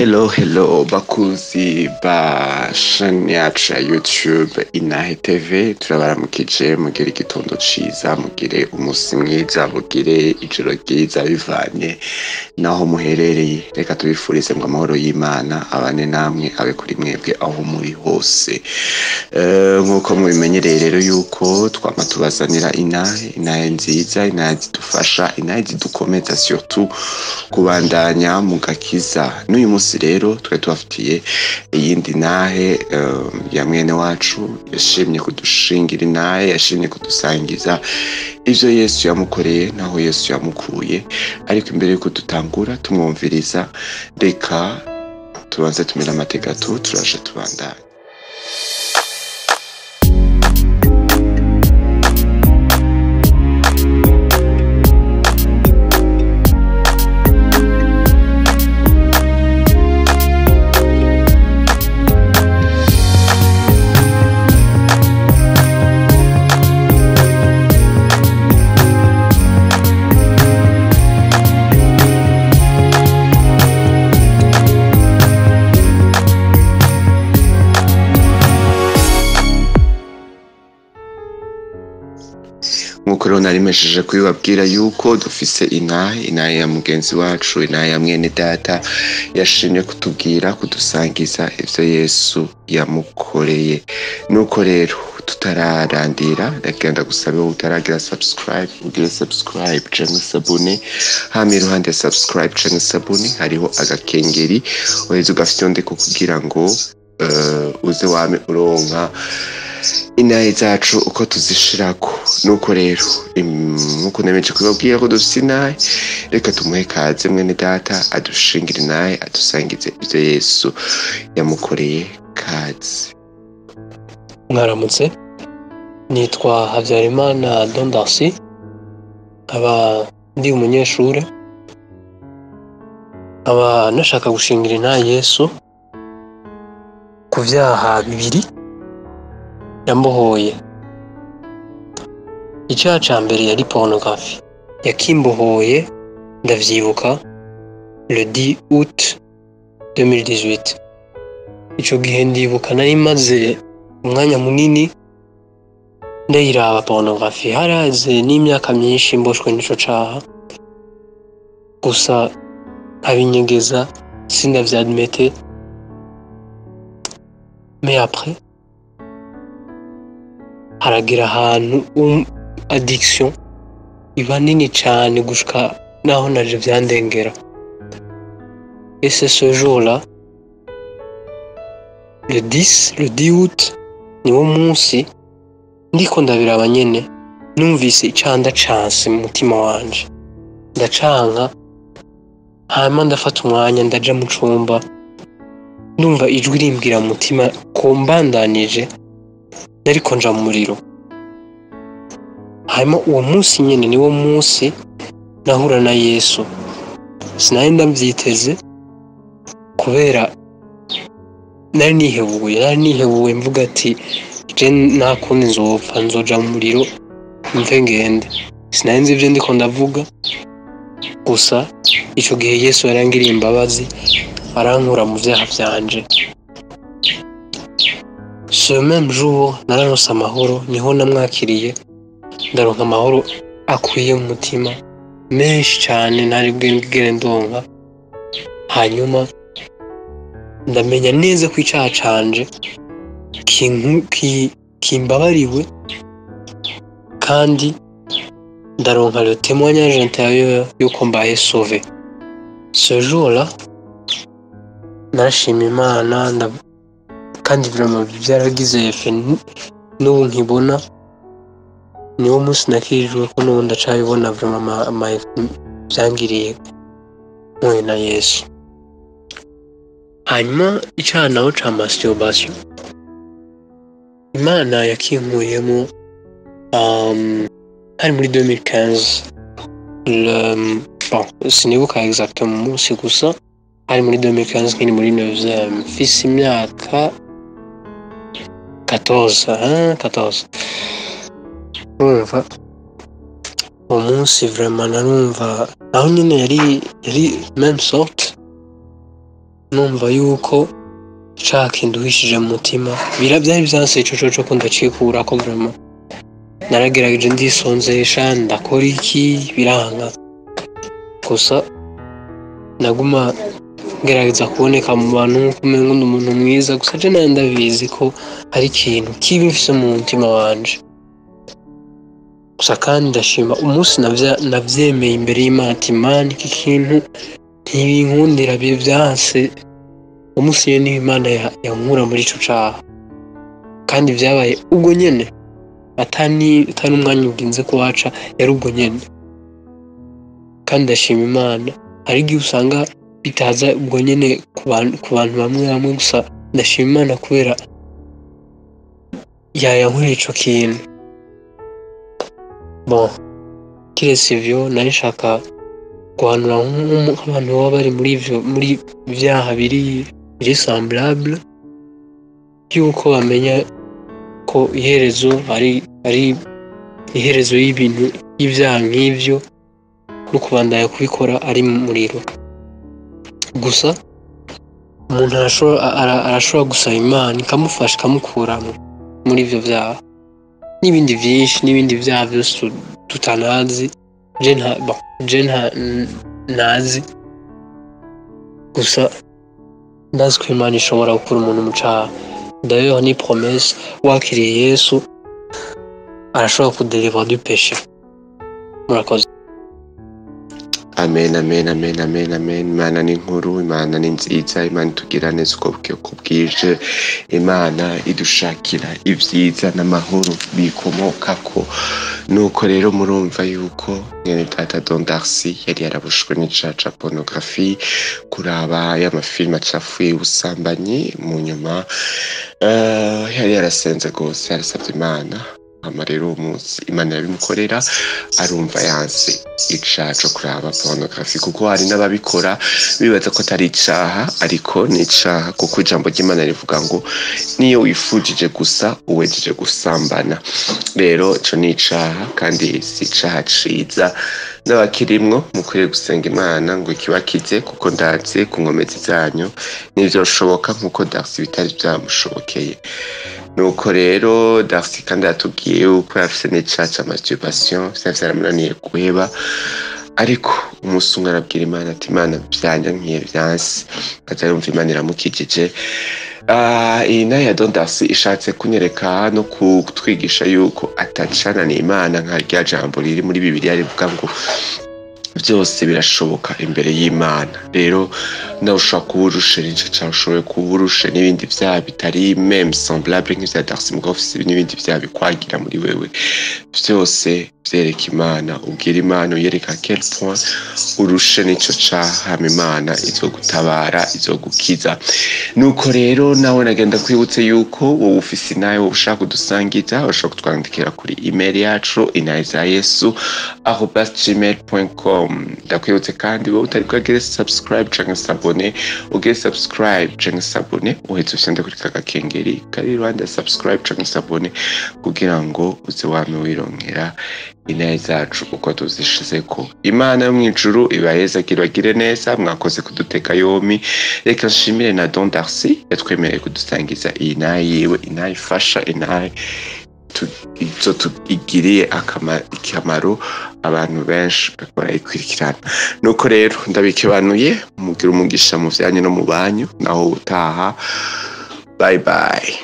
Hello bakuzi ba chaîne yacu ya YouTube Inahe TV, turabaramukije mugire igitondo ciza, mugire umusi mwiza, mugire ijoro ryiza bivanye naho muherereye. Reka tubifurize ngo amahoro y'Imana abane namwe, abe kuri mwebwe aho muri hose. Nkuko mubimenyereye rero yuko twama tubazanira inahe nziza, inahe zidufasha, inahe zidukomeza surtout kubandanya mu gakiza. N'uyu munsi rero twari tubafitiye iyindi nahe ya mwene wacu yashimye kudushingira inahe, yashimye kudusangiza ivyo Yesu yamukoreye naho Yesu yamukuye. Ariko imbere yuko dutangura tumwumviriza, reka tubanze tumira amategeko turaje tubandanye. Nkuko rero narimesheje kubibabwira yuko dufise inahe ya mugenzi wacu, inahe ya mwene data yashimye kutubwira, kudusangiza ivyo Yesu yamukoreye. Nuko rero tutararandira, ndagenda gusaba utaragira subscribe ugire subscribe canke sabone. Hama iruhande ya subscribe canke sabone hariho agakengeri uheze ugafyondeko kugira ngo uze wame uronka inahe zacu uko tuzishirako. Nuko rero nkuko nemeje kubabwira ko dufise inahe, reka tumuhe kaze mwene data adushingira inahe, adusangize ivyo Yesu yamukoreye. Kaze. Mwaramutse, nitwa Habyarimana Don Darcy, aba ndi umunyeshure, aba nashaka gushingira inahe Yesu ku vyaha bibiri yambohoye. Icyaha ca mbere yari pornographie, yakimbohoye ndavyibuka le 10 août 2018. Ico gihe ndibuka nari maze umwanya munini ndayiraba pornographie, haraze n'imyaka myinshi mboshwe n'ico caha, gusa abinyegeza sinavyadmete. Mais après haragira ahantu addiction iba nini cane gushika naho naje vyandengera. Et c'est ce jour-là, le 10 août, niwo munsi ndiko ndabiraba nyene numvise icanda canse mu mutima wanje, ndacanka. Hama ndafata umwanya ndaja mu cumba, ndumva ijwi rimbwira mu mutima ko mbandanije nariko nja mu muriro. Hanyuma uwo munsi nyene niwo munsi nahura na Yesu. Sinari ndavyiteze kubera nari nihebuye mvuga ati je nakundi nzopfa, nzoja mu muriro mve ngende. Sinari nzi ivyo ndiko ndavuga, gusa ico gihe Yesu yarangiriye imbabazi, arankura mu vyaha vyanje. Ce même jour nararonse amahoro, niho namwakiriye, ndaronka amahoro akwiye mu mutima menshi cane ntari bwigere ndonka. Hanyuma ndamenya neza ko icaha canje kimbabariwe, kandi ndaronka le témoignage intérieur yuko mbaye sauvé. Ce jour-là narashima Imana, kandi vraiment vyaragize effet. N'ubu nkibona niwo munsi nakirijwe ko n'ubu ndacabibona vraiment vyangiriye mpuye na Yesu. Hanyuma icaha naho ca masturbation, Imana yakinkuyemo hari muri 2015. Sinibuka exactement umunsi, gusa hari muri 2015 nkiri muri 9e, mfise imyaka 14. Urumva uwo munsi vraiment narumva naho nyine yari même sorte, numva yuko icaha kinduhishije mu mutima byari vyanse ico ko ndacikurako vraiment naragerageje ndisonzesha ndakora iki biranga gusa naguma ngerageza kuboneka mu bantu kumenga umuntu mwiza gusa je nayo ndabizi ko hari ikintu kibi mfise mu mutima wanje gusa kandi ndashima umunsi navyemeye imbere y'Imana ati Imana iki kintu ntibinkundira byanse umunsi nyene Imana yankura muri ico caha kandi vyabaye ubwo nyene atani umwanya urinze kuhaca yari ubwo nyene kandi ndashima Imana hari igihe usanga bitaza ubwo nyene ku bantu bamwe gusa ndashima Imana kubera yayankoreye ico kintu bon kiretse ivyo nari nshaka guhanura nk'abantu baba bari muri vyaha biri semblable yuko bamenya ko iherezo ari iherezo y'ibintu y'ivyaha nk'ivyo no kubandanya kubikora ari mu muriro gusa umuntu arashobora gusaba Imana ikamufasha ikamukuramo muri ivyo vyaha n'ibindi vyinshi n'ibindi vyaha vyose tutanazi je ntazi gusa ndazi ko Imana ishobora gukura umuntu mu caha d'ailleurs ni promesse wakiriye Yesu arashobora kudelivra du péché murakoze. Amen, amen, amen, amen, amen. Imana ni nkuru, Imana ni nziza, Imana itugira neza uko bwije, Imana idushakira ibyiza n'amahoro bikomokako. Nuko rero murumva yuko mwene data Don Darcy yari yarabushwe n'icaha ca pornography, kuraba y'amafilme acafuye ubusambanyi, mu nyuma yari yarasenze gose, yarasavye Imana. Hama rero umunsi Imana yabimukorera arumva yanse icaha co kuraba pornography, kuko hari n'ababikora bibaza ko atari icaha ariko ni icaha, kuko ijambo ry'Imana rivuga ngo niyo wifujije gusa uwejeje gusambana. Rero ico ni icaha kandi si icaha ciza, n'abakirimwo mukwiye gusenga Imana ngo ikibakize, kuko ndazi ku nkomezi zanyu ntivyoshoboka nkuko Darcy bitari vyamushobokeye. Nuko rero Darcy kandi yatubwiye uko yafise n'icaha ca masturbation vyaramunaniye guheba, ariko umunsi umwe arabwira Imana ati Imana vyanyankiye vyanse, aza yumva Imana iramukijije. Iyi nayo ya Don Darcy ishatse kunyereka no kutwigisha yuko atacana n'Imana nka rya jambo riri muri Bibiliya rivuga ngo byose birashoboka imbere y'Imana. Rero nawe ushobora kuba urushe n'ico cawe ushoboye kuba urushe n'ibindi vyaha bitari même semblable nk'ivya Darcy, mugabo ufise n'ibindi vyaha bikwagira muri wewe, vyose vyereka Imana, ubwira Imana uyereka quel point urushe n'ico caha, hama Imana izogutabara izogukiza. Nuko rero nawe nagenda kwibutse yuko wowe ufise nawe ushaka kudusangiza, ushaka kutwandikira kuri email yacu inayezayesu@gmail.com. Ndakwibutse kandi wowe utari bwagire subscribe canke s'abone, ugire subscribe canke s'abone, uheze ushende kuri kagakengeri kari iruhande ya subscribe canke s'abone, kugira ngo uze wame wirongera inaye zacu uko tuzishizeko. Imana yo mwijuru ibahezagire bagire neza, mwakoze kuduteka yomi. Reka nshimire na Don Darcy yatwemereye kudusangiza iyi naye yiwe, inaye ifasha, inaye izo tugiriye akamaro abantu benshi bakora ikwirikirana. Nuko rero ndabikebanuye, mugira umugisha mu vyanyu no mu banyu, naho utaha. Bye bye.